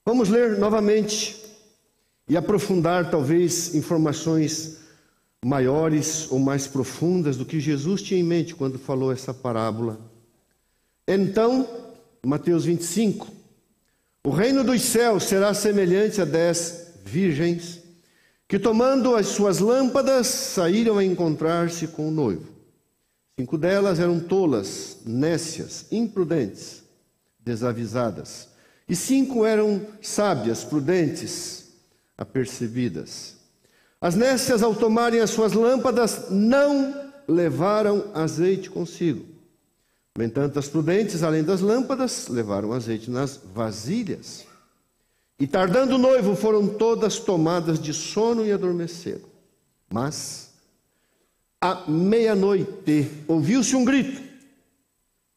Vamos ler novamente e aprofundar talvez informações maiores ou mais profundas do que Jesus tinha em mente quando falou essa parábola. Então, Mateus 25, o reino dos céus será semelhante a 10 virgens que, tomando as suas lâmpadas, saíram a encontrar-se com o noivo. 5 delas eram tolas, nécias, imprudentes, desavisadas. E 5 eram sábias, prudentes, apercebidas. As nécias, ao tomarem as suas lâmpadas, não levaram azeite consigo. No entanto, as prudentes, além das lâmpadas, levaram azeite nas vasilhas. E tardando o noivo, foram todas tomadas de sono e adormeceram. Mas, à meia-noite, ouviu-se um grito: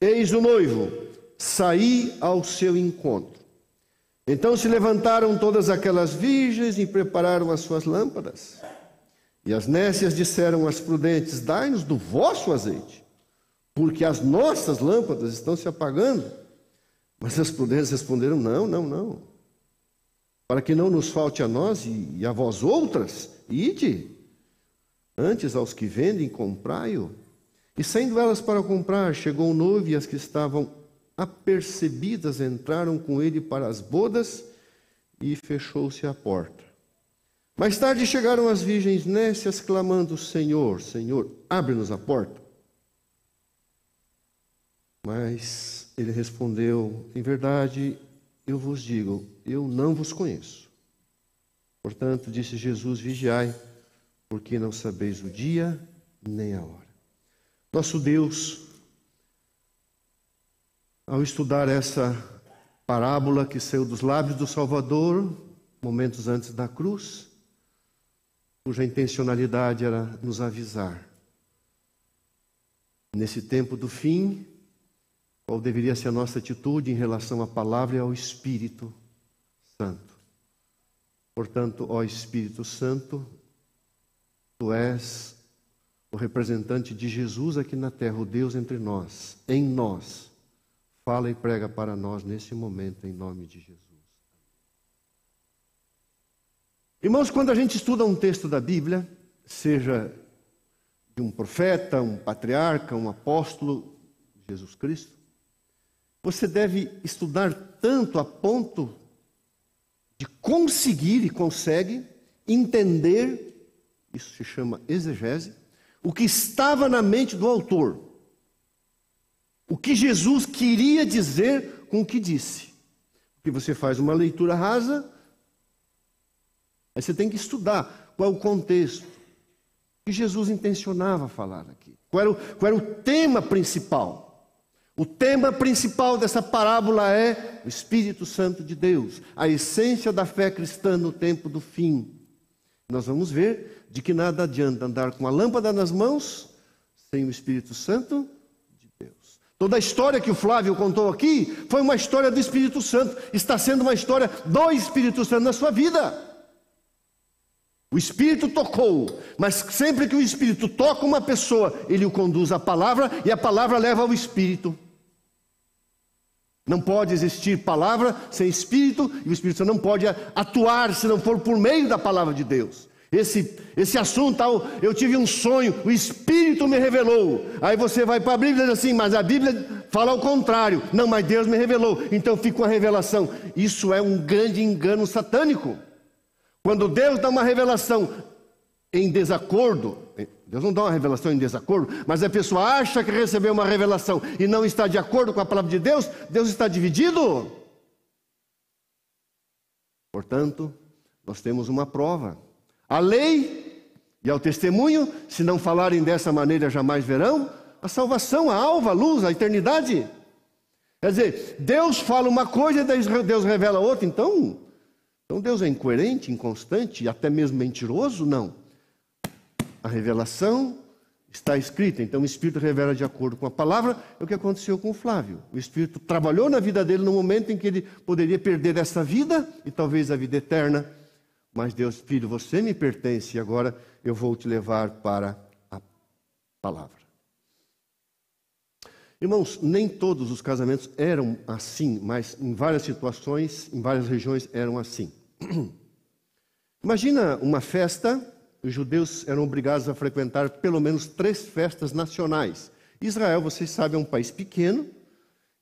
eis o noivo, saí ao seu encontro. Então se levantaram todas aquelas virgens e prepararam as suas lâmpadas. E as nécias disseram às prudentes: dai-nos do vosso azeite, porque as nossas lâmpadas estão se apagando. Mas as prudentes responderam: não. Para que não nos falte a nós e a vós outras, ide. Antes aos que vendem, comprai-o. E saindo elas para comprar, chegou o noivo, e as que estavam apercebidas entraram com ele para as bodas, e fechou-se a porta. Mais tarde chegaram as virgens nécias, clamando: Senhor, Senhor, abre-nos a porta. Mas ele respondeu: em verdade, eu vos digo, eu não vos conheço. Portanto, disse Jesus: vigiai, porque não sabeis o dia nem a hora. Nosso Deus, ao estudar essa parábola que saiu dos lábios do Salvador, momentos antes da cruz, cuja intencionalidade era nos avisar, nesse tempo do fim, qual deveria ser a nossa atitude em relação à palavra e ao Espírito Santo. Portanto, ó Espírito Santo, tu és o representante de Jesus aqui na terra, o Deus entre nós, em nós. Fala e prega para nós nesse momento, em nome de Jesus. Irmãos, quando a gente estuda um texto da Bíblia, seja de um profeta, um patriarca, um apóstolo, Jesus Cristo, você deve estudar tanto a ponto de conseguir e consegue entender, isso se chama exegese, o que estava na mente do autor. O que Jesus queria dizer com o que disse. Porque você faz uma leitura rasa, aí você tem que estudar qual é o contexto. O que Jesus intencionava falar aqui. Qual era o tema principal. O tema principal dessa parábola é o Espírito Santo de Deus, a essência da fé cristã no tempo do fim. Nós vamos ver de que nada adianta andar com a lâmpada nas mãos sem o Espírito Santo de Deus. Toda a história que o Flávio contou aqui foi uma história do Espírito Santo. Está sendo uma história do Espírito Santo na sua vida. O Espírito tocou, mas sempre que o Espírito toca uma pessoa, ele o conduz à palavra e a palavra leva ao Espírito. Não pode existir palavra sem Espírito, e o Espírito Santo não pode atuar se não for por meio da palavra de Deus. Esse assunto, eu tive um sonho, o Espírito me revelou. Aí você vai para a Bíblia e diz assim: mas a Bíblia fala ao contrário. Não, mas Deus me revelou, então fica uma revelação. Isso é um grande engano satânico. Quando Deus dá uma revelação em desacordo, Deus não dá uma revelação em desacordo, mas a pessoa acha que recebeu uma revelação e não está de acordo com a palavra de Deus, Deus está dividido. Portanto, nós temos uma prova. A lei e ao testemunho, se não falarem dessa maneira, jamais verão a salvação, a alva, a luz, a eternidade. Quer dizer, Deus fala uma coisa e Deus revela outra. Então Deus é incoerente, inconstante e até mesmo mentiroso? Não. A revelação está escrita, então o Espírito revela de acordo com a palavra. É o que aconteceu com o Flávio. O Espírito trabalhou na vida dele no momento em que ele poderia perder essa vida e talvez a vida eterna. Mas Deus: filho, você me pertence e agora eu vou te levar para a palavra. Irmãos, nem todos os casamentos eram assim, mas em várias situações, em várias regiões eram assim. Imagina uma festa, os judeus eram obrigados a frequentar pelo menos 3 festas nacionais. Israel, vocês sabem, é um país pequeno,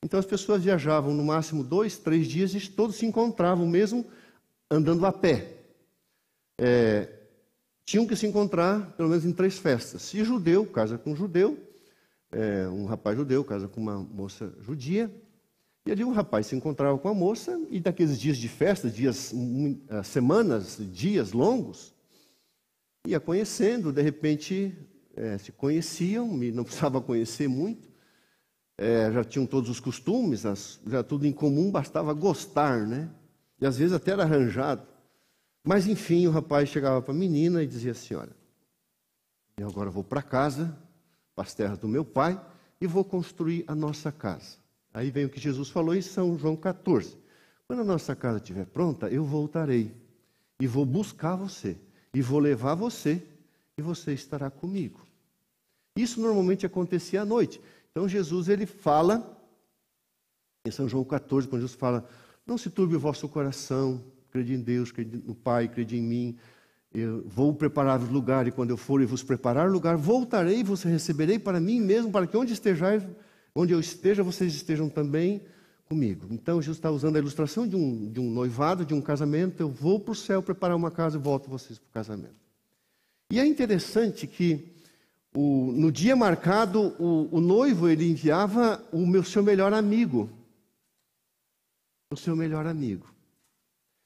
então as pessoas viajavam no máximo 2, 3 dias e todos se encontravam mesmo andando a pé. Tinham que se encontrar pelo menos em 3 festas. Se judeu casa com judeu, um rapaz judeu casa com uma moça judia, e ali um rapaz se encontrava com a moça, e daqueles dias de festa, semanas, dias longos, ia conhecendo, de repente se conheciam, e não precisava conhecer muito, já tinham todos os costumes, já tudo em comum, bastava gostar, né? E às vezes até era arranjado. Mas enfim, o rapaz chegava para a menina e dizia assim: olha, eu agora vou para casa, para as terras do meu pai, e vou construir a nossa casa. Aí vem o que Jesus falou em São João 14. Quando a nossa casa estiver pronta, eu voltarei e vou buscar você, e vou levar você, e você estará comigo. Isso normalmente acontecia à noite. Então Jesus, ele fala, em São João 14, quando Jesus fala: não se turbe o vosso coração, crede em Deus, crede no Pai, crede em mim. Eu vou preparar-vos lugar, e quando eu for e vos preparar lugar, voltarei e vos receberei para mim mesmo, para que onde eu esteja, vocês estejam também comigo. Então, Jesus está usando a ilustração de um noivado, de um casamento. Eu vou para o céu preparar uma casa e volto vocês para o casamento. E é interessante que, no dia marcado, o noivo, ele enviava o seu melhor amigo. O seu melhor amigo.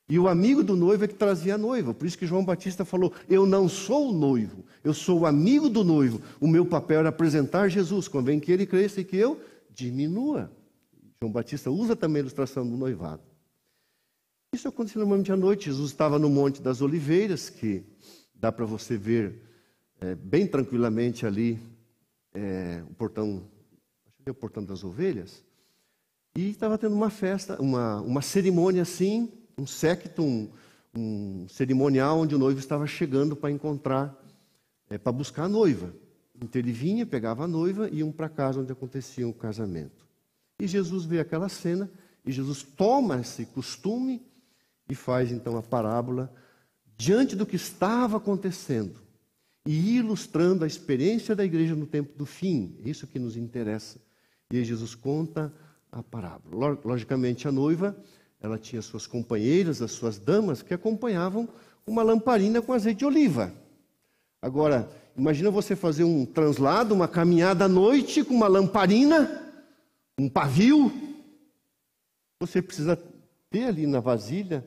E o amigo do noivo é que trazia a noiva. Por isso que João Batista falou: eu não sou o noivo, eu sou o amigo do noivo. O meu papel era apresentar Jesus. Convém que ele cresça e que eu diminua. João Batista usa também a ilustração do noivado. Isso aconteceu normalmente à noite. Jesus estava no Monte das Oliveiras, que dá para você ver bem tranquilamente ali o portão, acho que é o portão das ovelhas. E estava tendo uma festa, uma cerimônia assim, um séquito, um cerimonial onde o noivo estava chegando para encontrar, para buscar a noiva. Então ele vinha, pegava a noiva e iam para casa onde acontecia o casamento. E Jesus vê aquela cena, e Jesus toma esse costume e faz então a parábola diante do que estava acontecendo e ilustrando a experiência da igreja no tempo do fim. É isso que nos interessa. E aí Jesus conta a parábola. Logicamente a noiva, ela tinha suas companheiras, as suas damas, que acompanhavam uma lamparina com azeite de oliva. Agora, imagina você fazer um translado, uma caminhada à noite com uma lamparina, um pavio. Você precisa ter ali na vasilha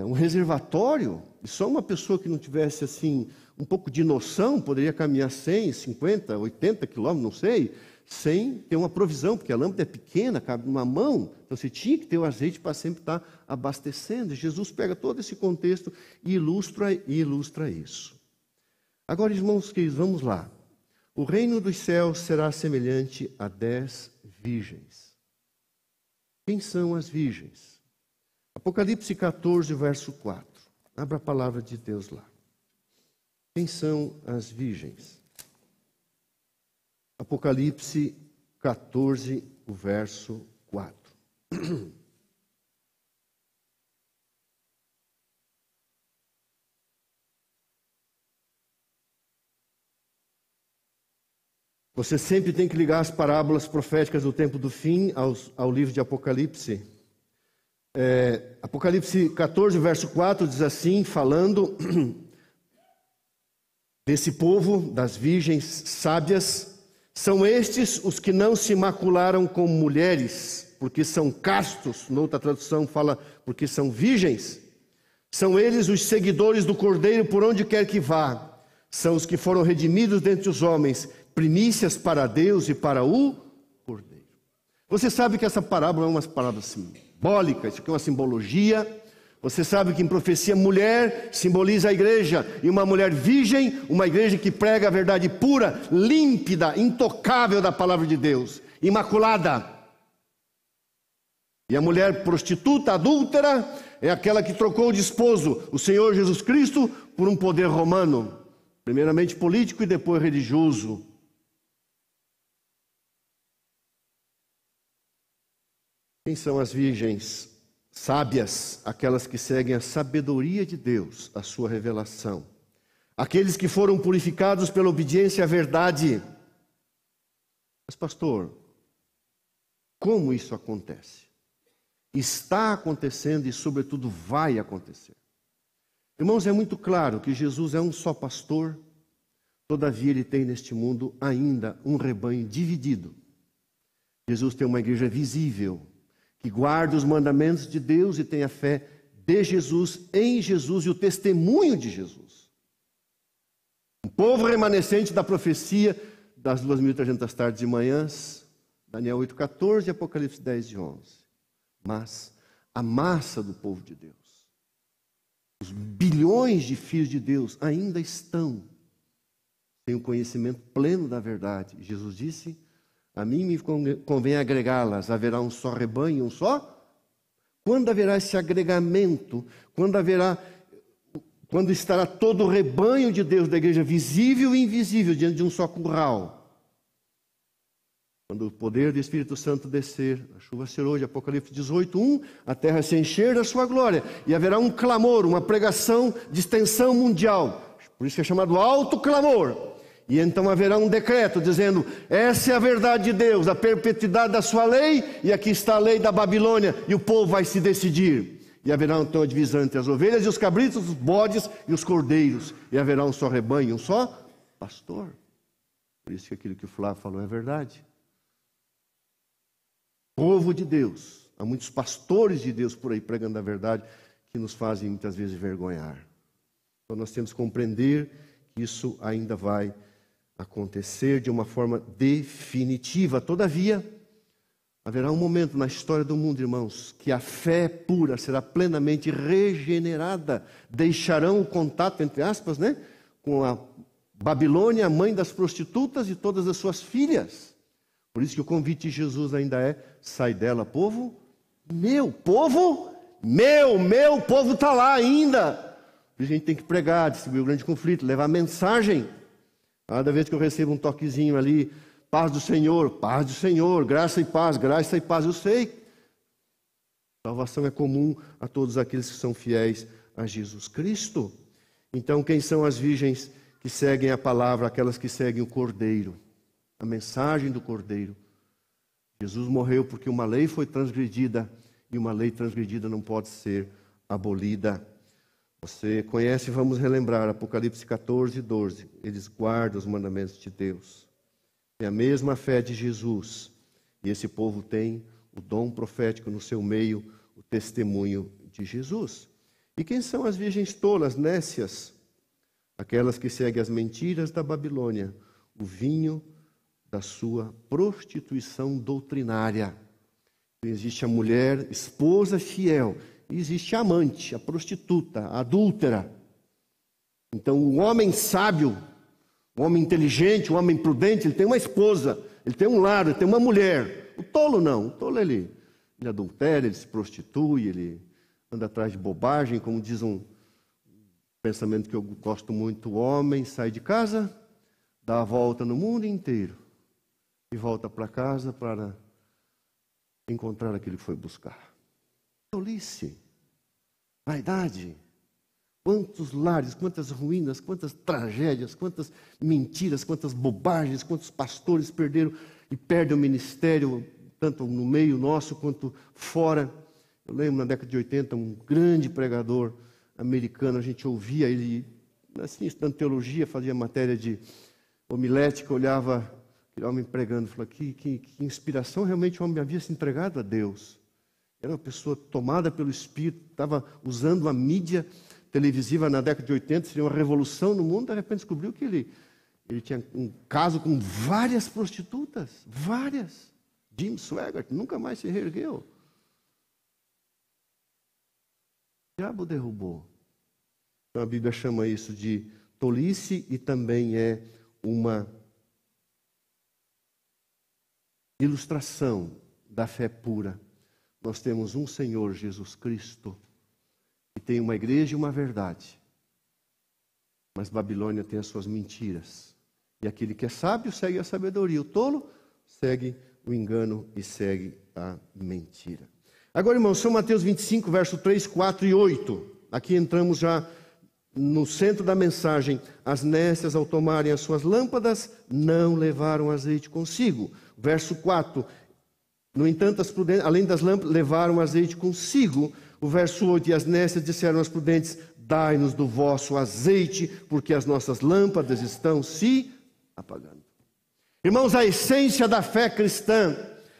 um reservatório. E só uma pessoa que não tivesse assim um pouco de noção poderia caminhar 100, 50, 80 quilômetros, não sei, sem ter uma provisão, porque a lâmpada é pequena, cabe numa mão. Então você tinha que ter o azeite para sempre estar abastecendo. E Jesus pega todo esse contexto e ilustra isso. Agora, irmãos queridos, vamos lá. O reino dos céus será semelhante a 10 virgens. Quem são as virgens? Apocalipse 14, verso 4. Abra a palavra de Deus lá. Quem são as virgens? Apocalipse 14, o verso 4. Você sempre tem que ligar as parábolas proféticas do tempo do fim ao livro de Apocalipse. Apocalipse 14, verso 4 diz assim, falando desse povo, das virgens sábias: são estes os que não se macularam como mulheres, porque são castos. Noutra tradução fala, porque são virgens. São eles os seguidores do Cordeiro por onde quer que vá. São os que foram redimidos dentre os homens, primícias para Deus e para o Cordeiro. Você sabe que essa parábola é uma parábola simbólica, isso aqui é uma simbologia. Você sabe que em profecia mulher simboliza a igreja, e uma mulher virgem, uma igreja que prega a verdade pura, límpida, intocável da palavra de Deus, imaculada. E a mulher prostituta, adúltera, é aquela que trocou de esposo o Senhor Jesus Cristo por um poder romano, primeiramente político e depois religioso. Quem são as virgens sábias? Aquelas que seguem a sabedoria de Deus, a sua revelação. Aqueles que foram purificados pela obediência à verdade. Mas, pastor, como isso acontece? Está acontecendo e, sobretudo, vai acontecer. Irmãos, é muito claro que Jesus é um só pastor, todavia ele tem neste mundo ainda um rebanho dividido. Jesus tem uma igreja visível, que guarda os mandamentos de Deus e tem a fé de Jesus, em Jesus e o testemunho de Jesus. Um povo remanescente da profecia das 2.300 tardes e manhãs, Daniel 8,14 e Apocalipse 10:11. Mas a massa do povo de Deus, os bilhões de filhos de Deus ainda estão sem o conhecimento pleno da verdade. Jesus disse: a mim me convém agregá-las. Haverá um só rebanho, um só? Quando haverá esse agregamento? Quando estará todo o rebanho de Deus, da igreja visível e invisível, diante de um só curral? Quando o poder do Espírito Santo descer, a chuva ser hoje, Apocalipse 18:1, a terra se encher da sua glória, e haverá um clamor, uma pregação de extensão mundial. Por isso que é chamado alto clamor. E então haverá um decreto dizendo: essa é a verdade de Deus, a perpetuidade da sua lei, e aqui está a lei da Babilônia, e o povo vai se decidir. E haverá então a divisão entre as ovelhas e os cabritos, os bodes e os cordeiros. E haverá um só rebanho, um só pastor. Por isso que aquilo que o Flávio falou é verdade. Povo de Deus. Há muitos pastores de Deus por aí pregando a verdade, que nos fazem muitas vezes envergonhar. Então nós temos que compreender que isso ainda vai acontecer de uma forma definitiva. Todavia, haverá um momento na história do mundo, irmãos, que a fé pura será plenamente regenerada. Deixarão o contato, entre aspas, com a Babilônia, a mãe das prostitutas e todas as suas filhas. Por isso que o convite de Jesus ainda é: sai dela, povo meu. Povo meu, meu povo está lá ainda. A gente tem que pregar, distribuir o grande conflito, levar mensagem. Cada vez que eu recebo um toquezinho ali: paz do Senhor, graça e paz, eu sei. Salvação é comum a todos aqueles que são fiéis a Jesus Cristo. Então, quem são as virgens que seguem a palavra? Aquelas que seguem o Cordeiro, a mensagem do Cordeiro. Jesus morreu porque uma lei foi transgredida, e uma lei transgredida não pode ser abolida. Você conhece, vamos relembrar, Apocalipse 14:12. Eles guardam os mandamentos de Deus. Tem a mesma fé de Jesus. E esse povo tem o dom profético no seu meio, o testemunho de Jesus. E quem são as virgens tolas, nécias? Aquelas que seguem as mentiras da Babilônia, o vinho da sua prostituição doutrinária. Existe a mulher, esposa fiel, e existe a amante, a prostituta, a adúltera. Então, o homem sábio, o homem inteligente, o homem prudente, ele tem uma esposa, ele tem um lar, ele tem uma mulher. O tolo não. O tolo ele adultera, ele se prostitui, ele anda atrás de bobagem, como diz um pensamento que eu gosto muito: o homem sai de casa, dá a volta no mundo inteiro e volta para casa para encontrar aquilo que foi buscar. Tolice, vaidade. Quantos lares, quantas ruínas, quantas tragédias, quantas mentiras, quantas bobagens, quantos pastores perderam e perdem o ministério, tanto no meio nosso quanto fora. Eu lembro na década de 80, um grande pregador americano, a gente ouvia ele, assim, estudando teologia, fazia matéria de homilética, olhava aquele homem pregando, falava: que inspiração realmente o homem havia se entregado a Deus. Era uma pessoa tomada pelo Espírito, estava usando a mídia televisiva na década de 80, seria uma revolução no mundo. De repente descobriu que ele tinha um caso com várias prostitutas, várias. Jim Swaggart nunca mais se reergueu. O diabo derrubou. Então a Bíblia chama isso de tolice e também é uma ilustração da fé pura. Nós temos um Senhor Jesus Cristo, que tem uma igreja e uma verdade. Mas Babilônia tem as suas mentiras. E aquele que é sábio segue a sabedoria. O tolo segue o engano e segue a mentira. Agora, irmãos, São Mateus 25, verso 3, 4 e 8. Aqui entramos já no centro da mensagem. As nécias, ao tomarem as suas lâmpadas, não levaram azeite consigo. Verso 4. No entanto, as prudentes, além das lâmpadas, levaram azeite consigo. O verso 8. E as nécias disseram às prudentes: dai-nos do vosso azeite, porque as nossas lâmpadas estão se apagando. Irmãos, a essência da fé cristã,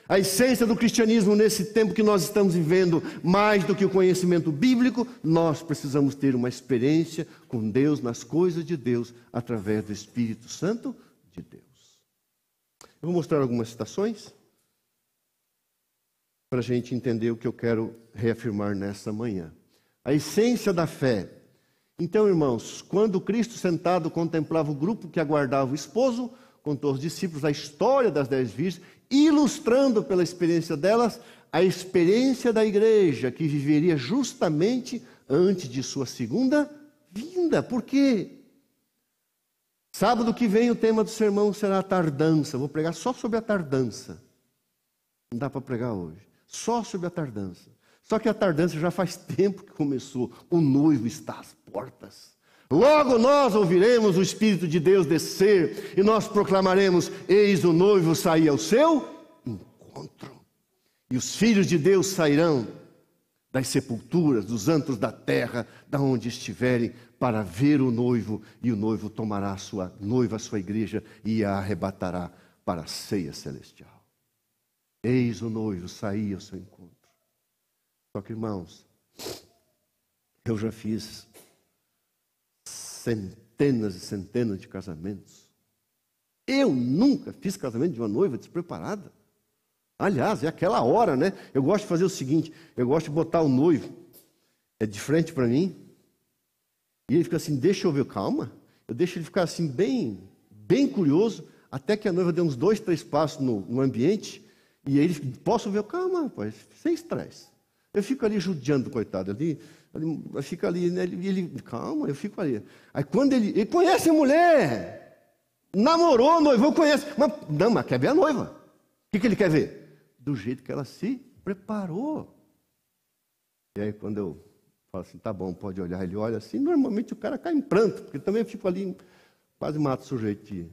a essência do cristianismo nesse tempo que nós estamos vivendo, mais do que o conhecimento bíblico, nós precisamos ter uma experiência com Deus, nas coisas de Deus, através do Espírito Santo de Deus. Eu vou mostrar algumas citações para a gente entender o que eu quero reafirmar nessa manhã. A essência da fé. Então, irmãos, quando Cristo sentado contemplava o grupo que aguardava o esposo, contou aos discípulos a história das 10 virgens, ilustrando pela experiência delas a experiência da igreja, que viveria justamente antes de sua segunda vinda. Por quê? Sábado que vem o tema do sermão será a tardança. Vou pregar só sobre a tardança. Não dá para pregar hoje. Só sobre a tardança. Só que a tardança já faz tempo que começou. O noivo está às portas. Logo nós ouviremos o Espírito de Deus descer e nós proclamaremos: eis o noivo sair ao seu encontro. E os filhos de Deus sairão das sepulturas, dos antros da terra, da onde estiverem, para ver o noivo, e o noivo tomará a sua noiva, a sua igreja, e a arrebatará para a ceia celestial. Eis o noivo sair ao seu encontro. Só que, irmãos, eu já fiz centenas e centenas de casamentos. Eu nunca fiz casamento de uma noiva despreparada. Aliás, é aquela hora, né? Eu gosto de fazer o seguinte: eu gosto de botar o noivo de frente para mim, e ele fica assim: deixa eu ver, calma. Eu deixo ele ficar assim, bem curioso, até que a noiva dê uns 2, 3 passos no ambiente, e ele: posso ver? Calma, rapaz, sem estresse. Eu fico ali judiando, coitado, ali fica ali, né? Ele, calma, eu fico ali. Aí quando ele conhece a mulher, namorou, noivou, conhece, mas quer ver a noiva. O que ele quer ver? Do jeito que ela se preparou. E aí quando eu falo assim: tá bom, pode olhar, ele olha assim, normalmente o cara cai em pranto, porque também eu fico ali, quase mato o sujeito. E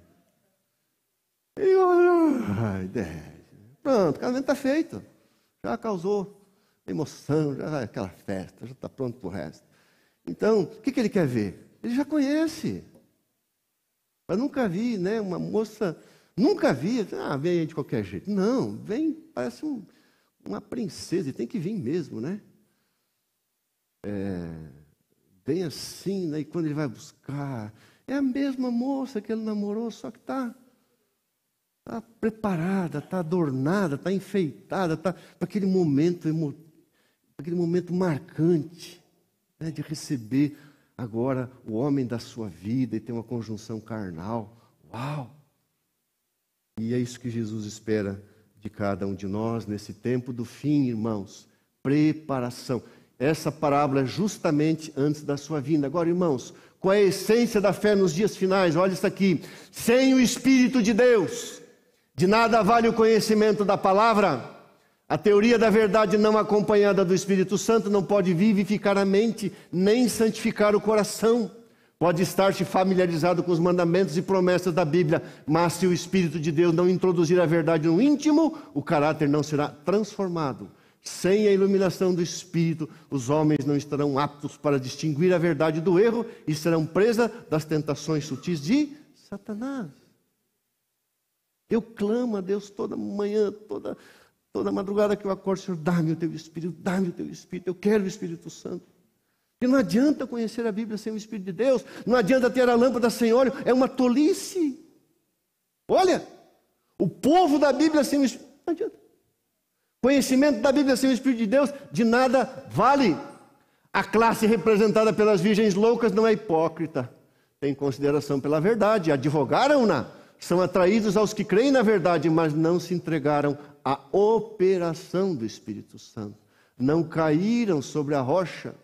pronto, o casamento está feito, já causou emoção, já é aquela festa, já está pronto para o resto. Então, o que ele quer ver? Ele já conhece. Eu nunca vi, né, uma moça, nunca vi, vem aí de qualquer jeito. Não, vem, parece uma princesa, e tem que vir mesmo, né? Bem assim, né? E quando ele vai buscar, é a mesma moça que ele namorou, só que está preparada, está adornada, está enfeitada, está para aquele momento marcante, né, de receber agora o homem da sua vida e ter uma conjunção carnal. Uau! E é isso que Jesus espera de cada um de nós nesse tempo do fim, irmãos. Preparação. Essa parábola é justamente antes da sua vinda. Agora, irmãos, qual é a essência da fé nos dias finais? Olha isso aqui. Sem o Espírito de Deus, de nada vale o conhecimento da palavra. A teoria da verdade não acompanhada do Espírito Santo não pode vivificar a mente, nem santificar o coração. Pode estar-se familiarizado com os mandamentos e promessas da Bíblia, mas se o Espírito de Deus não introduzir a verdade no íntimo, o caráter não será transformado. Sem a iluminação do Espírito, os homens não estarão aptos para distinguir a verdade do erro e serão presa das tentações sutis de Satanás. Eu clamo a Deus toda manhã, toda madrugada que eu acordo: Senhor, dá-me o teu Espírito, dá-me o teu Espírito, eu quero o Espírito Santo. E não adianta conhecer a Bíblia sem o Espírito de Deus, não adianta ter a lâmpada sem óleo, é uma tolice. Olha, o povo da Bíblia sem o Espírito, não adianta. Conhecimento da Bíblia sem o Espírito de Deus, de nada vale. A classe representada pelas virgens loucas não é hipócrita, tem consideração pela verdade, advogaram-na, são atraídos aos que creem na verdade, mas não se entregaram à operação do Espírito Santo. Não caíram sobre a rocha,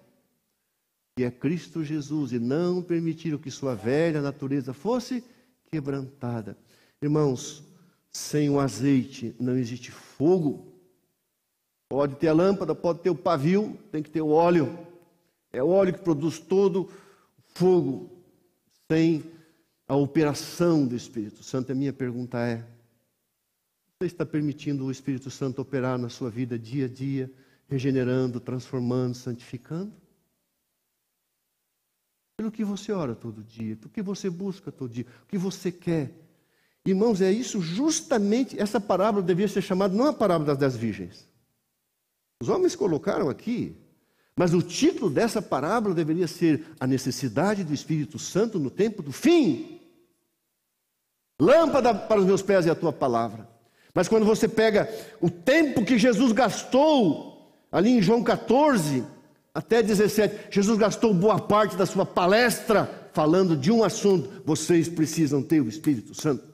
que é Cristo Jesus, e não permitiram que sua velha natureza fosse quebrantada. Irmãos, sem o azeite não existe fogo. Pode ter a lâmpada, pode ter o pavio, tem que ter o óleo. É o óleo que produz todo o fogo. Sem a operação do Espírito Santo, a minha pergunta é: você está permitindo o Espírito Santo operar na sua vida dia a dia, regenerando, transformando, santificando? Pelo que você ora todo dia, pelo que você busca todo dia, o que você quer. Irmãos, é isso justamente, essa parábola devia ser chamada não a parábola das 10 virgens. Os homens colocaram aqui, mas o título dessa parábola deveria ser a necessidade do Espírito Santo no tempo do fim. Lâmpada para os meus pés é a tua palavra. Mas quando você pega o tempo que Jesus gastou, ali em João 14 até 17, Jesus gastou boa parte da sua palestra falando de um assunto: vocês precisam ter o Espírito Santo.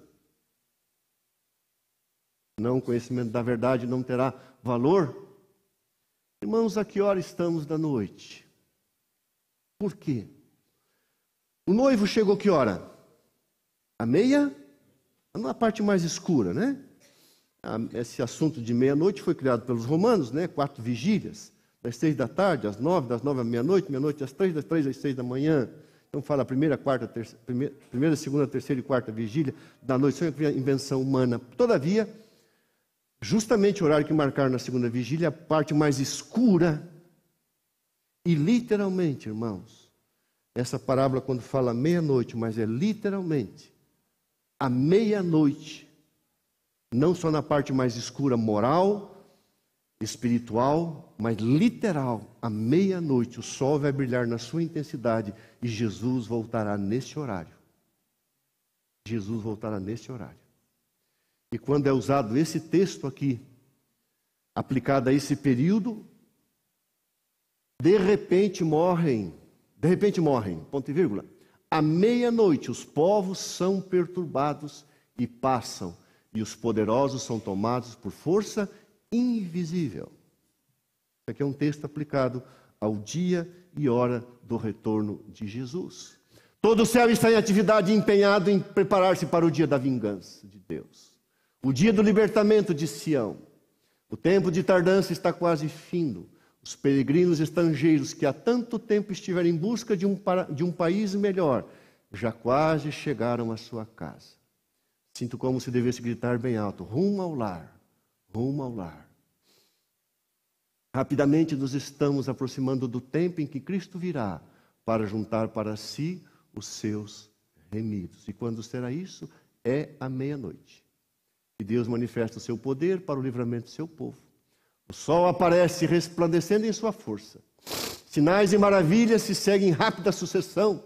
Não, o conhecimento da verdade não terá valor. Irmãos, a que hora estamos da noite? Por quê? O noivo chegou que hora? À meia? Na parte mais escura, né? Esse assunto de meia-noite foi criado pelos romanos, né? 4 vigílias, das 6 da tarde, às 9, das 9 à meia-noite, meia-noite às 3, das 3 às 6 da manhã. Então fala primeira, segunda, terceira e quarta vigília da noite. Isso é uma invenção humana. Todavia, justamente o horário que marcaram na segunda vigília, a parte mais escura. E literalmente, irmãos, essa parábola quando fala meia-noite, mas é literalmente a meia-noite, não só na parte mais escura moral, espiritual, mas literal, à meia-noite o sol vai brilhar na sua intensidade e Jesus voltará nesse horário. Jesus voltará nesse horário. E quando é usado esse texto aqui, aplicado a esse período, de repente morrem, ponto e vírgula, à meia-noite os povos são perturbados e passam, e os poderosos são tomados por força invisível. Isso aqui é um texto aplicado ao dia e hora do retorno de Jesus. Todo o céu está em atividade, empenhado em preparar-se para o dia da vingança de Deus. O dia do libertamento de Sião. O tempo de tardança está quase findo. Os peregrinos estrangeiros que há tanto tempo estiveram em busca de um país melhor, já quase chegaram à sua casa. Sinto como se devesse gritar bem alto: rumo ao lar, rumo ao lar. Rapidamente nos estamos aproximando do tempo em que Cristo virá para juntar para si os seus remidos. E quando será isso? É à meia-noite. E Deus manifesta o seu poder para o livramento do seu povo. O sol aparece resplandecendo em sua força. Sinais e maravilhas se seguem em rápida sucessão.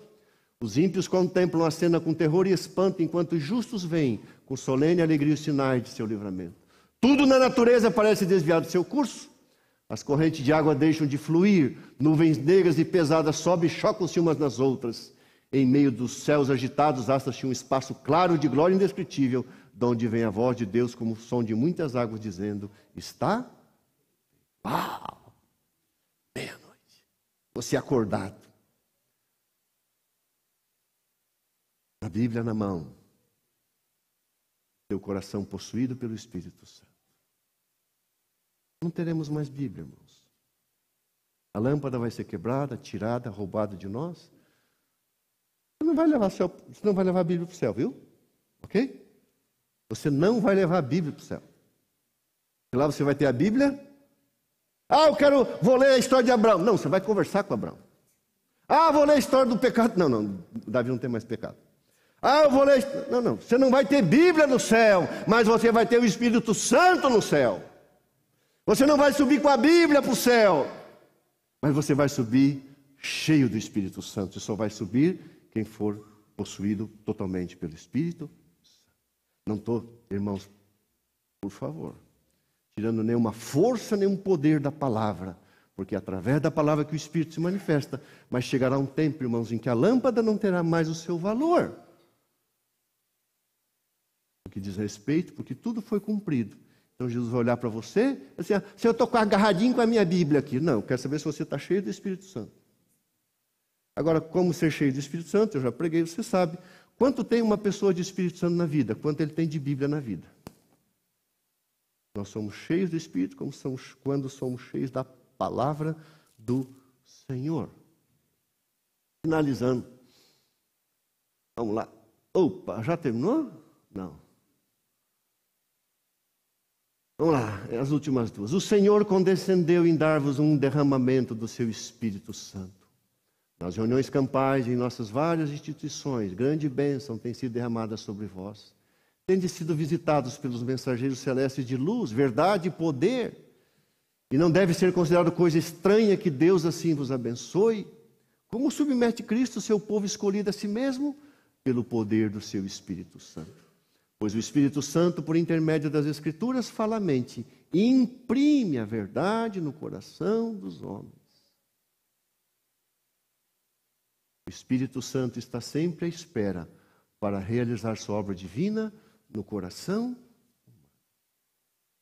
Os ímpios contemplam a cena com terror e espanto, enquanto os justos veem com solene alegria os sinais de seu livramento. Tudo na natureza parece desviar do seu curso. As correntes de água deixam de fluir, nuvens negras e pesadas sobem e chocam-se umas nas outras. Em meio dos céus agitados, acha-se um espaço claro de glória indescritível, de onde vem a voz de Deus como o som de muitas águas, dizendo: está? Uau! Meia-noite. Você acordado. A Bíblia na mão. Teu coração possuído pelo Espírito Santo. Não teremos mais Bíblia, irmãos. A lâmpada vai ser quebrada, tirada, roubada de nós. Você não vai levar a Bíblia para o céu, viu? Ok? Você não vai levar a Bíblia para o céu. E lá você vai ter a Bíblia. Vou ler a história de Abraão. Não, você vai conversar com Abraão. Vou ler a história do pecado. Não, Davi não tem mais pecado. Eu vou ler... Não, você não vai ter Bíblia no céu, mas você vai ter o Espírito Santo no céu. Você não vai subir com a Bíblia para o céu, mas você vai subir cheio do Espírito Santo. E só vai subir quem for possuído totalmente pelo Espírito Santo. Não estou, irmãos, por favor, tirando nenhuma força, nenhum poder da palavra, porque é através da palavra que o Espírito se manifesta. Mas chegará um tempo, irmãos, em que a lâmpada não terá mais o seu valor. O que diz respeito, porque tudo foi cumprido. Então Jesus vai olhar para você e dizer: se eu estou agarradinho com a minha Bíblia aqui. Não, eu quero saber se você está cheio do Espírito Santo. Agora, como ser cheio do Espírito Santo? Eu já preguei, você sabe. Quanto tem uma pessoa de Espírito Santo na vida? Quanto ele tem de Bíblia na vida? Nós somos cheios do Espírito quando somos cheios da palavra do Senhor. Finalizando. Vamos lá. Opa, já terminou? Não. Vamos lá, as últimas duas. O Senhor condescendeu em dar-vos um derramamento do seu Espírito Santo. Nas reuniões campais, em nossas várias instituições, grande bênção tem sido derramada sobre vós. Tendes sido visitados pelos mensageiros celestes de luz, verdade e poder. E não deve ser considerado coisa estranha que Deus assim vos abençoe. Como submete Cristo, seu povo escolhido a si mesmo? Pelo poder do seu Espírito Santo. Pois o Espírito Santo, por intermédio das Escrituras, fala a mente e imprime a verdade no coração dos homens. O Espírito Santo está sempre à espera para realizar sua obra divina no coração.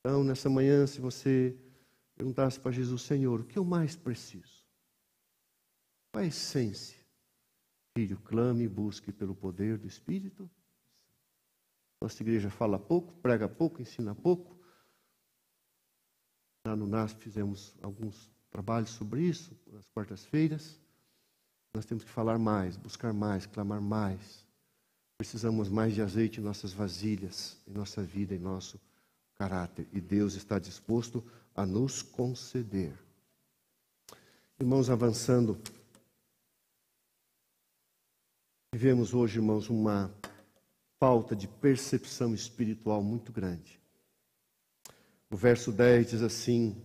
Então, nessa manhã, se você perguntasse para Jesus: Senhor, o que eu mais preciso? Qual a essência? Filho, clame e busque pelo poder do Espírito. Nossa igreja fala pouco, prega pouco, ensina pouco. Lá no NASP fizemos alguns trabalhos sobre isso, nas quartas-feiras. Nós temos que falar mais, buscar mais, clamar mais. Precisamos mais de azeite em nossas vasilhas, em nossa vida, em nosso caráter. E Deus está disposto a nos conceder. Irmãos, avançando. Vivemos hoje, irmãos, uma falta de percepção espiritual muito grande. O verso 10 diz assim: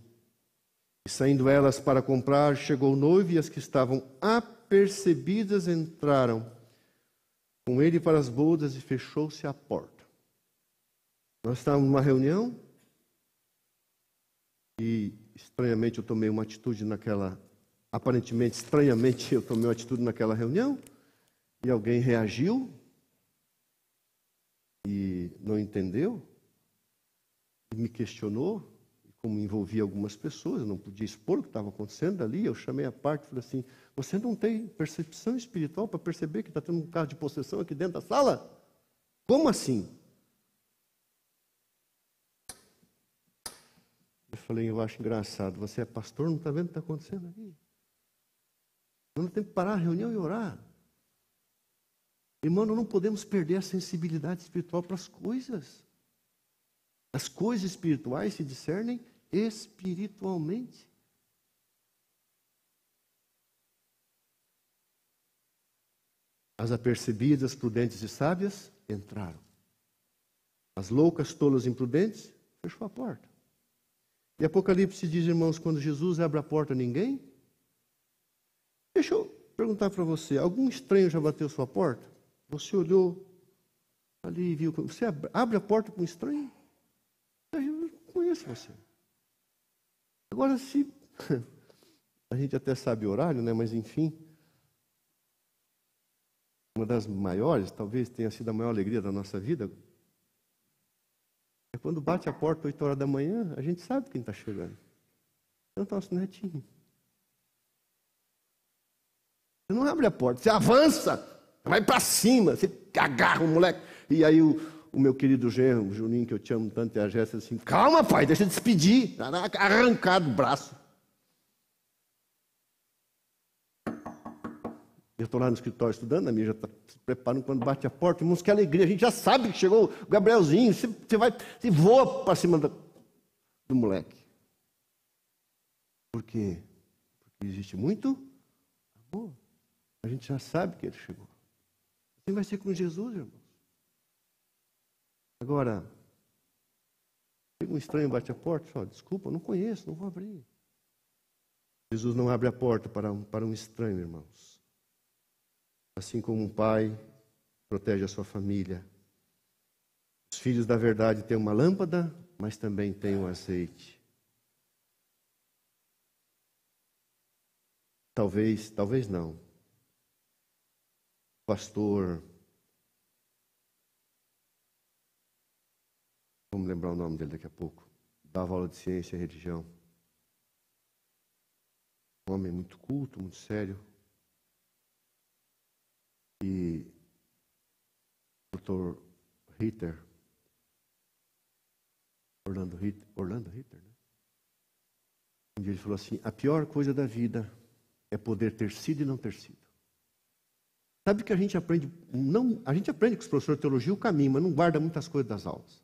E saindo elas para comprar, chegou o noivo, e as que estavam apercebidas entraram com ele para as bodas, e fechou-se a porta. Nós estávamos numa reunião e estranhamente eu tomei uma atitude aparentemente estranhamente eu tomei uma atitude naquela reunião, e alguém reagiu e não entendeu, e me questionou. E como envolvia algumas pessoas, eu não podia expor o que estava acontecendo ali, eu chamei a parte e falei assim: você não tem percepção espiritual para perceber que está tendo um caso de possessão aqui dentro da sala? Como assim? Eu falei: eu acho engraçado, você é pastor, não está vendo o que está acontecendo ali? Nós não temos que parar a reunião e orar. Irmão, nós não podemos perder a sensibilidade espiritual para as coisas. As coisas espirituais se discernem espiritualmente. As apercebidas, prudentes e sábias entraram. As loucas, tolas e imprudentes, fechou a porta. E Apocalipse diz, irmãos, quando Jesus abre a porta, ninguém? Deixa eu perguntar para você: algum estranho já bateu sua porta? Você olhou ali e viu. Você abre a porta para um estranho? Eu não conheço você. Agora, se a gente até sabe o horário, né? Mas enfim, uma das maiores, talvez tenha sido a maior alegria da nossa vida, é quando bate a porta 8 horas da manhã, a gente sabe quem está chegando. É o nosso netinho. Você não abre a porta, você avança. Vai para cima, você agarra o moleque. E aí o meu querido genro, o Juninho, que eu te amo tanto, e a Jéssica assim: calma, pai, deixa eu despedir. Arrancado o braço. Eu estou lá no escritório estudando, a minha já está se preparando quando bate a porta. Irmãos, que alegria, a gente já sabe que chegou o Gabrielzinho. Você voa para cima do moleque. Por quê? Porque existe muito amor. A gente já sabe que ele chegou. Assim vai ser com Jesus, irmãos. Agora, chega um estranho, bate a porta e fala: desculpa, eu não conheço, não vou abrir. Jesus não abre a porta para um estranho, irmãos. Assim como um pai protege a sua família. Os filhos da verdade têm uma lâmpada, mas também têm o azeite. Talvez não. Pastor, vamos lembrar o nome dele daqui a pouco, dava aula de ciência e religião. Um homem muito culto, muito sério. E o Dr. Ritter Orlando Hitler, né? Um dia ele falou assim: a pior coisa da vida é poder ter sido e não ter sido. Sabe que a gente aprende, a gente aprende com os professores de teologia o caminho, mas não guarda muitas coisas das aulas.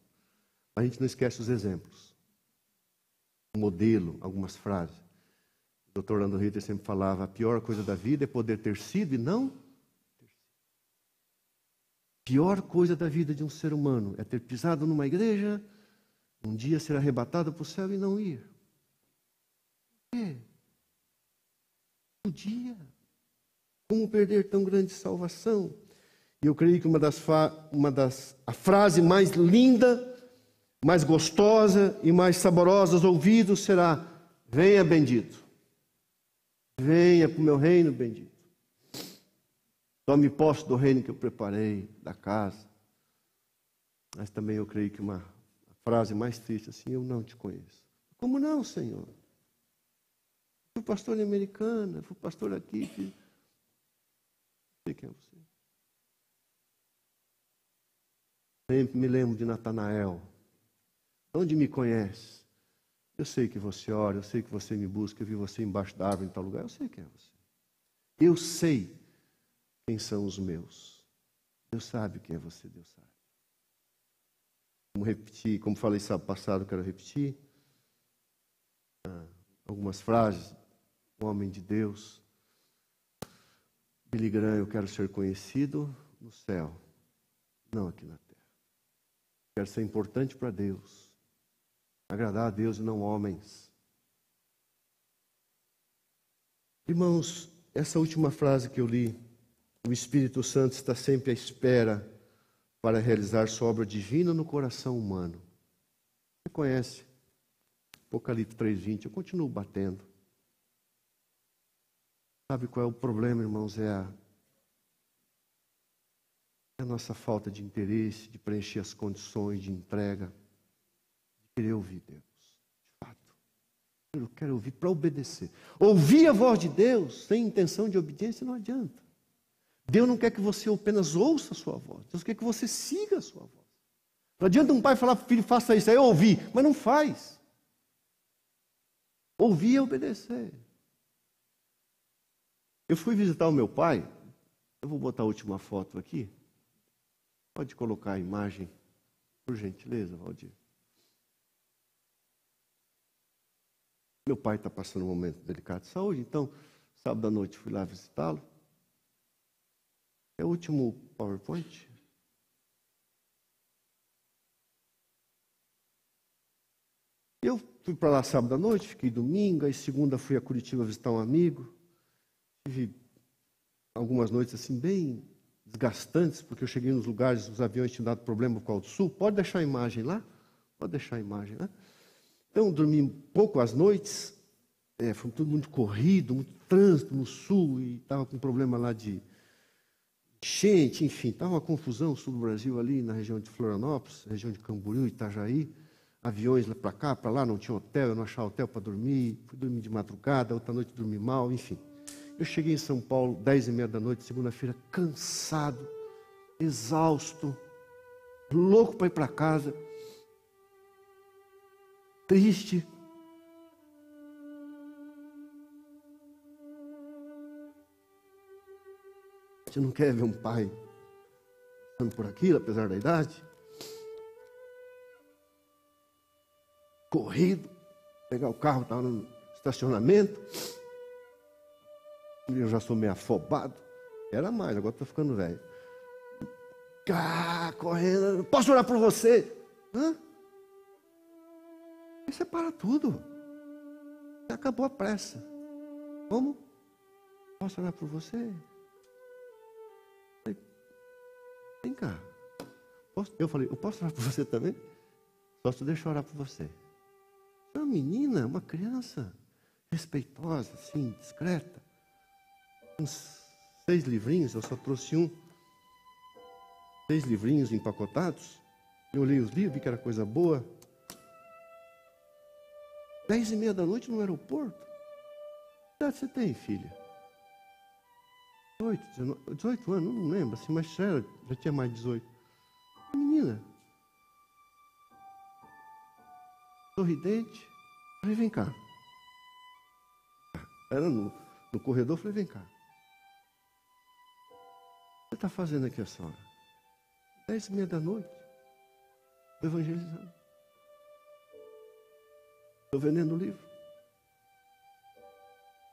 A gente não esquece os exemplos, o modelo, algumas frases. O Dr. Orlando Hitler sempre falava: a pior coisa da vida é poder ter sido e não ter sido. A pior coisa da vida de um ser humano é ter pisado numa igreja, um dia ser arrebatado para o céu e não ir. Por quê? Um dia. Como perder tão grande salvação? E eu creio que a frase mais linda, mais gostosa e mais saborosa aos ouvidos será: venha bendito. Venha para o meu reino bendito. Tome posse do reino que eu preparei, da casa. Mas também eu creio que a frase mais triste assim: eu não te conheço. Como não, Senhor? Fui pastor em Americana, fui pastor aqui. Não sei quem é você. Sempre me lembro de Natanael. Onde me conhece? Eu sei que você ora, eu sei que você me busca, eu vi você embaixo da árvore em tal lugar, eu sei quem é você. Eu sei quem são os meus. Deus sabe quem é você, Deus sabe. Como falei sábado passado, quero repetir algumas frases. O homem de Deus, Billy Graham: eu quero ser conhecido no céu, não aqui na terra. Quero ser importante para Deus, agradar a Deus e não homens. Irmãos, essa última frase que eu li: o Espírito Santo está sempre à espera para realizar sua obra divina no coração humano. Você conhece Apocalipse 3:20, eu continuo batendo. Sabe qual é o problema, irmãos? É a nossa falta de interesse, de preencher as condições de entrega, de querer ouvir Deus. De fato, eu quero ouvir para obedecer. Ouvir a voz de Deus sem intenção de obediência não adianta. Deus não quer que você apenas ouça a sua voz. Deus quer que você siga a sua voz. Não adianta um pai falar para o filho: faça isso, aí eu ouvi, mas não faz. Ouvir é obedecer. Eu fui visitar o meu pai. Eu vou botar a última foto aqui. Pode colocar a imagem, por gentileza, Valdir. Meu pai está passando um momento delicado de saúde, então, sábado à noite fui lá visitá-lo. É o último PowerPoint. Eu fui para lá sábado à noite, fiquei domingo, aí segunda fui a Curitiba visitar um amigo. Tive algumas noites assim bem desgastantes, porque eu cheguei nos lugares, os aviões tinham dado problema por causa do sul. Pode deixar a imagem lá? Pode deixar a imagem, né? Então, dormi pouco às noites. Foi tudo muito corrido, muito trânsito no sul, e estava com problema lá de enchente, enfim, estava uma confusão no sul do Brasil, ali na região de Florianópolis, região de Camboriú, Itajaí. Aviões lá para cá, para lá, não tinha hotel, eu não achava hotel para dormir. Fui dormir de madrugada, outra noite dormi mal, enfim. Eu cheguei em São Paulo, 10h30 da noite, segunda-feira, cansado, exausto, louco para ir para casa, triste. Você não quer ver um pai passando por aquilo, apesar da idade? Corrido, pegar o carro, estava no estacionamento. Eu já sou meio afobado. Era mais, agora estou ficando velho. Correndo, posso orar por você? Hã? Aí separa tudo. Acabou a pressa. Como? Posso orar por você? Vem cá. Eu falei: eu posso orar por você também? Só se deixa eu orar por você. Você é uma menina, uma criança, respeitosa, assim, discreta. Uns 6 livrinhos, eu só trouxe um. 6 livrinhos empacotados. Eu olhei os livros, vi que era coisa boa. 10h30 da noite no aeroporto. Que idade você tem, filha? 18 anos, não lembro, assim, mas já tinha mais de 18. Menina. sorridente. Falei, vem cá. Era no corredor, falei, vem cá. O que você está fazendo aqui essa hora? 10h30 da noite. Estou evangelizando. Estou vendendo livro.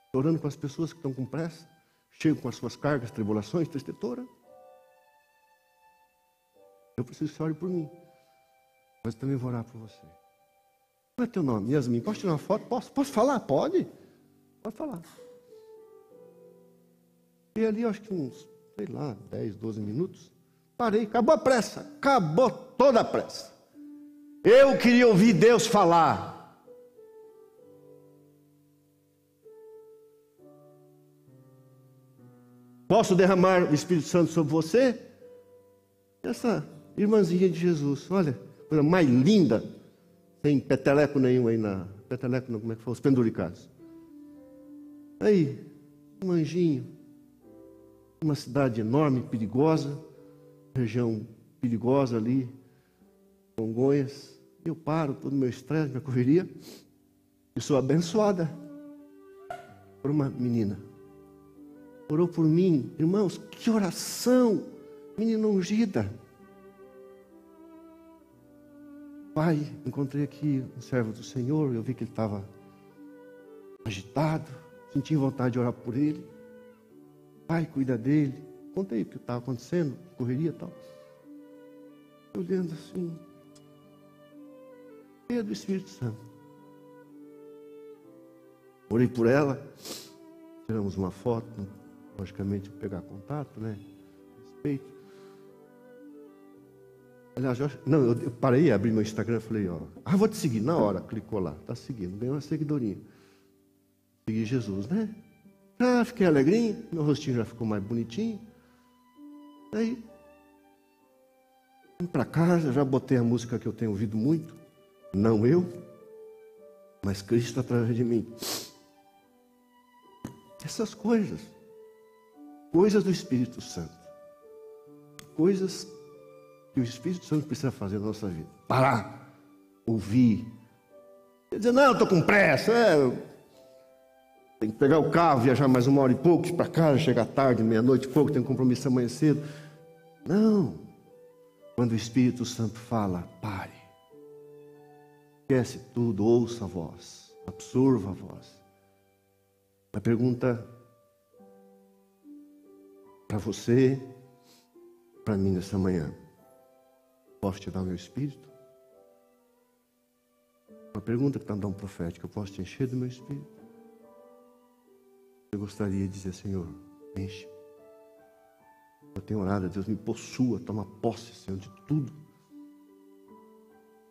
Estou orando com as pessoas que estão com pressa, chegam com as suas cargas, tribulações, tristeza. Eu preciso que você ore por mim. Mas também vou orar por você. Qual é teu nome? Yasmin. Posso tirar uma foto? Posso falar? Pode? Pode falar. E ali, acho que uns, 10, 12 minutos. Parei, acabou a pressa. Acabou toda a pressa. Eu queria ouvir Deus falar. Posso derramar o Espírito Santo sobre você? Essa irmãzinha de Jesus, olha, coisa mais linda, sem peteleco nenhum aí peteleco não, como é que foi? Os penduricados. Aí, um anjinho, uma cidade enorme, perigosa, região perigosa ali, Congonhas. Eu paro, todo o meu estresse, minha correria, e sou abençoada por uma menina. Orou por mim, irmãos, que oração, menina ungida. Pai, encontrei aqui um servo do Senhor, eu vi que ele estava agitado, senti vontade de orar por ele. Pai, cuida dele. Contei o que estava acontecendo, correria e tal. Olhando assim, cheia do Espírito Santo. Orei por ela, tiramos uma foto, logicamente pegar contato, né? Respeito. Aliás, eu parei, abri meu Instagram e falei, vou te seguir. Na hora, clicou lá, tá seguindo, ganhou uma seguidorinha. Segui Jesus, né? Fiquei alegrinho, meu rostinho já ficou mais bonitinho. Aí, vim para casa, já botei a música que eu tenho ouvido muito. Não eu, mas Cristo através de mim. Essas coisas do Espírito Santo. Coisas que o Espírito Santo precisa fazer na nossa vida. Parar, ouvir. Quer dizer, não, estou com pressa. Tem que pegar o carro, viajar mais 1 hora e pouco, ir para casa, chegar tarde, meia-noite e pouco, tem um compromisso amanhã cedo. Não. Quando o Espírito Santo fala, pare. Esquece tudo, ouça a voz, absorva a voz. A pergunta para você, para mim nessa manhã: posso te dar o meu espírito? Uma pergunta que está no dom profético: eu posso te encher do meu espírito? Eu gostaria de dizer: Senhor, enche. Eu tenho orado, Deus me possua, toma posse, Senhor, de tudo.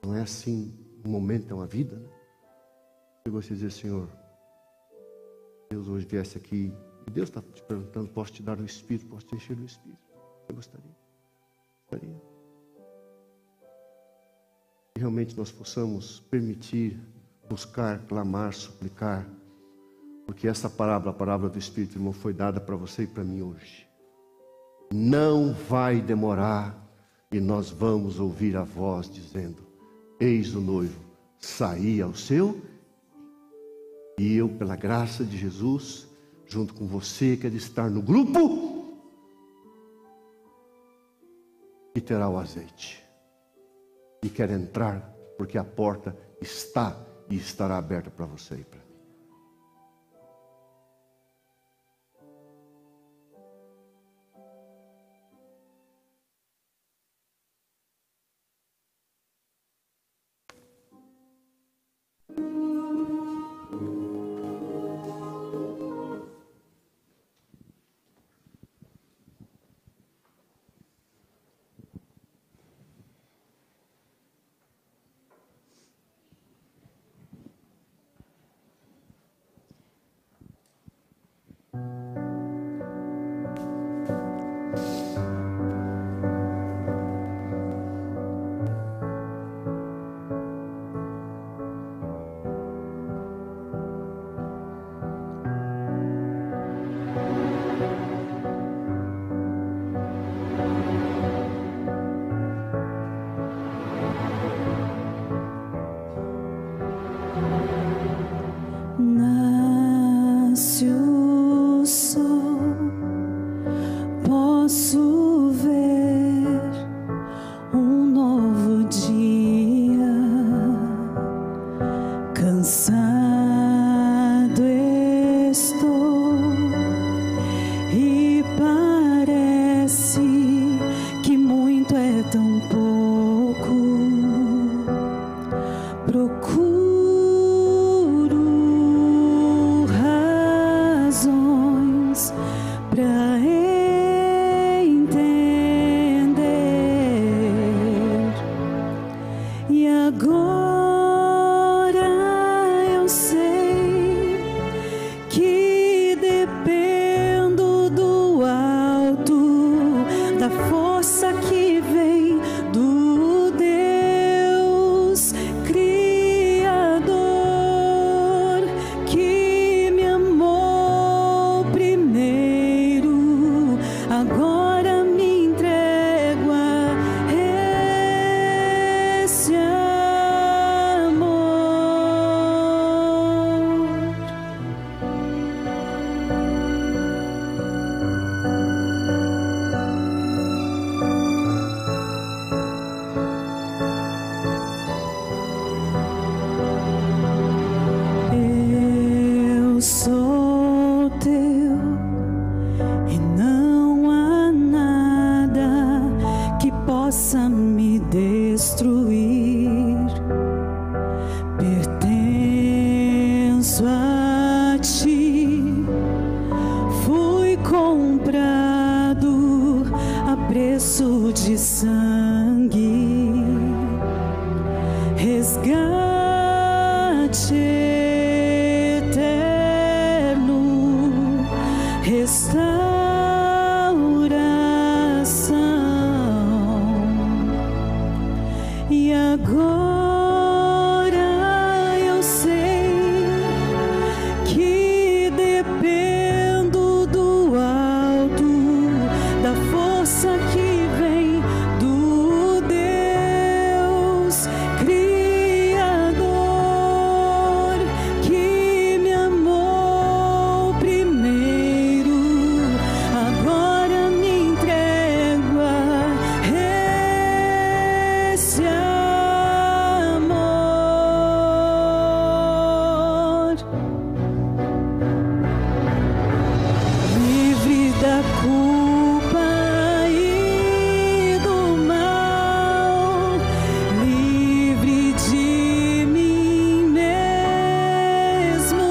Não é assim, um momento, é uma vida, né? Eu gostaria de dizer: Senhor, Deus hoje viesse aqui, e Deus está te perguntando: posso te dar o Espírito, posso te encher do Espírito? Eu gostaria. Que realmente nós possamos permitir, buscar, clamar, suplicar, porque essa palavra, a palavra do Espírito, irmão, foi dada para você e para mim hoje. Não vai demorar e nós vamos ouvir a voz dizendo: eis o noivo, saí ao seu. E eu, pela graça de Jesus, junto com você, quero estar no grupo que terá o azeite. E quero entrar, porque a porta está e estará aberta para você e para mim. pra entender. E agora eu sei que dependo do alto, da força que vem do Deus Criador, que me amou primeiro. Agora me entrego a esse amor. Eu sou teu e não há nada que possa me destruir. Pertenço a ti, fui comprado a preço de sangue, resgate eterno, restauração. E agora eu sei que dependo do alto, da força que vem do Deus Criador, que me amou primeiro. Agora me entrego a esse amor. Livre da culpa e do mal, livre de mim mesmo.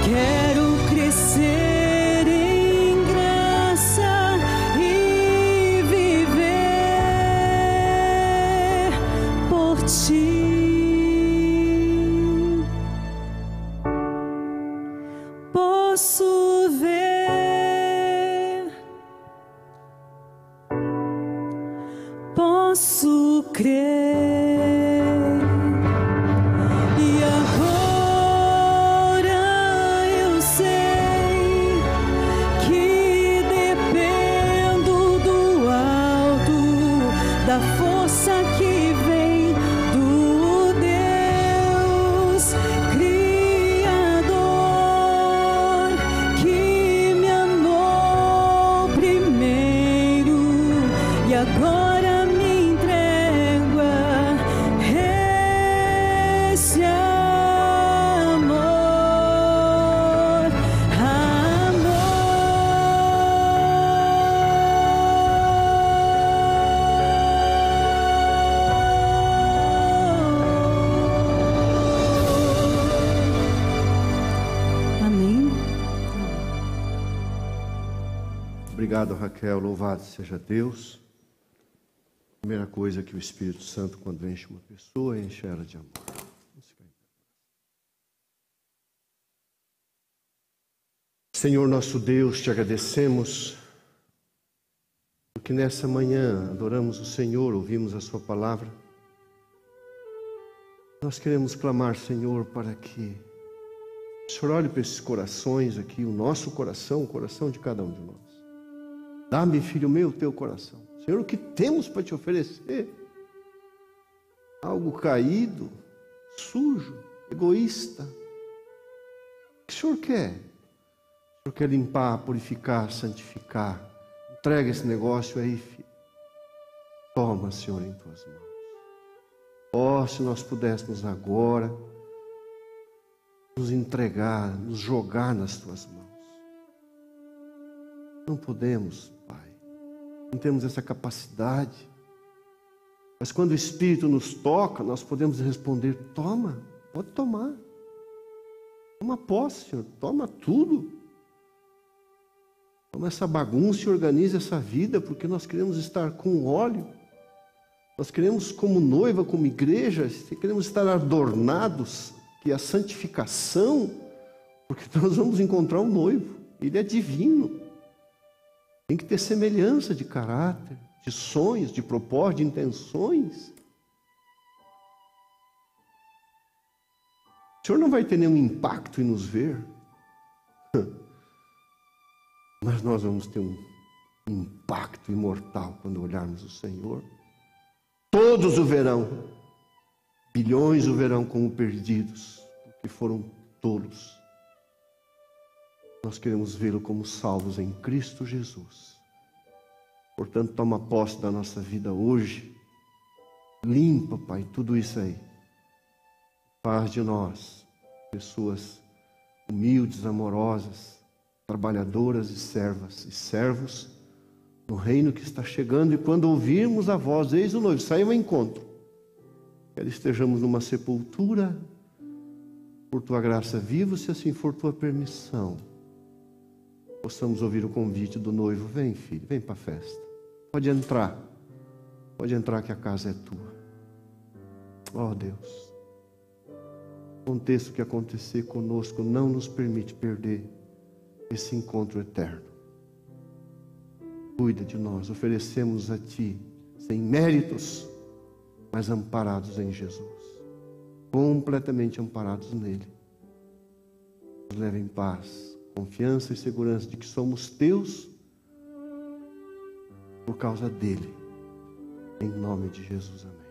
Quero crescer em graça e viver por ti. Posso ver, posso crer. E agora eu sei que dependo do alto, da força que vem do Deus Criador, que me amou primeiro. E agora me entrego a esse amor, amém. Obrigado, Raquel. Louvado seja Deus. Primeira coisa que o Espírito Santo, quando enche uma pessoa, enche ela de amor. Senhor nosso Deus, te agradecemos porque nessa manhã adoramos o Senhor, ouvimos a sua palavra. Nós queremos clamar, Senhor, para que o Senhor olhe para esses corações aqui, o nosso coração, o coração de cada um de nós. Dá-me, filho meu, o teu coração. Senhor, o que temos para te oferecer? Algo caído, sujo, egoísta. O que o Senhor quer? O Senhor quer limpar, purificar, santificar. Entrega esse negócio aí, filho. Toma, Senhor, em tuas mãos. Oh, se nós pudéssemos agora nos entregar, nos jogar nas tuas mãos. Não podemos, Pai. Não temos essa capacidade. Mas quando o Espírito nos toca, nós podemos responder: toma, pode tomar. Toma posse, Senhor, toma tudo. Toma essa bagunça e organize essa vida, porque nós queremos estar com óleo. Nós queremos, como noiva, como igreja, queremos estar adornados, que é a santificação, porque nós vamos encontrar um noivo. Ele é divino. Tem que ter semelhança de caráter, de sonhos, de propósitos, de intenções. O Senhor não vai ter nenhum impacto em nos ver, mas nós vamos ter um impacto imortal quando olharmos o Senhor. Todos o verão, bilhões o verão como perdidos, porque foram tolos. Nós queremos vê-lo como salvos em Cristo Jesus. Portanto, toma posse da nossa vida hoje. Limpa, Pai, tudo isso aí. Faz de nós pessoas humildes, amorosas, trabalhadoras e servas e servos no reino que está chegando. E quando ouvirmos a voz, eis o noivo, sai ao encontro. Quer estejamos numa sepultura, por tua graça viva, se assim for tua permissão, possamos ouvir o convite do noivo. Vem, filho, vem para a festa. Pode entrar que a casa é tua. Oh Deus, aconteça o que acontecer conosco, não nos permite perder esse encontro eterno. Cuida de nós, oferecemos a Ti, sem méritos, mas amparados em Jesus, completamente amparados nele. Nos leve em paz, confiança e segurança de que somos Teus por causa dele. Em nome de Jesus, amém.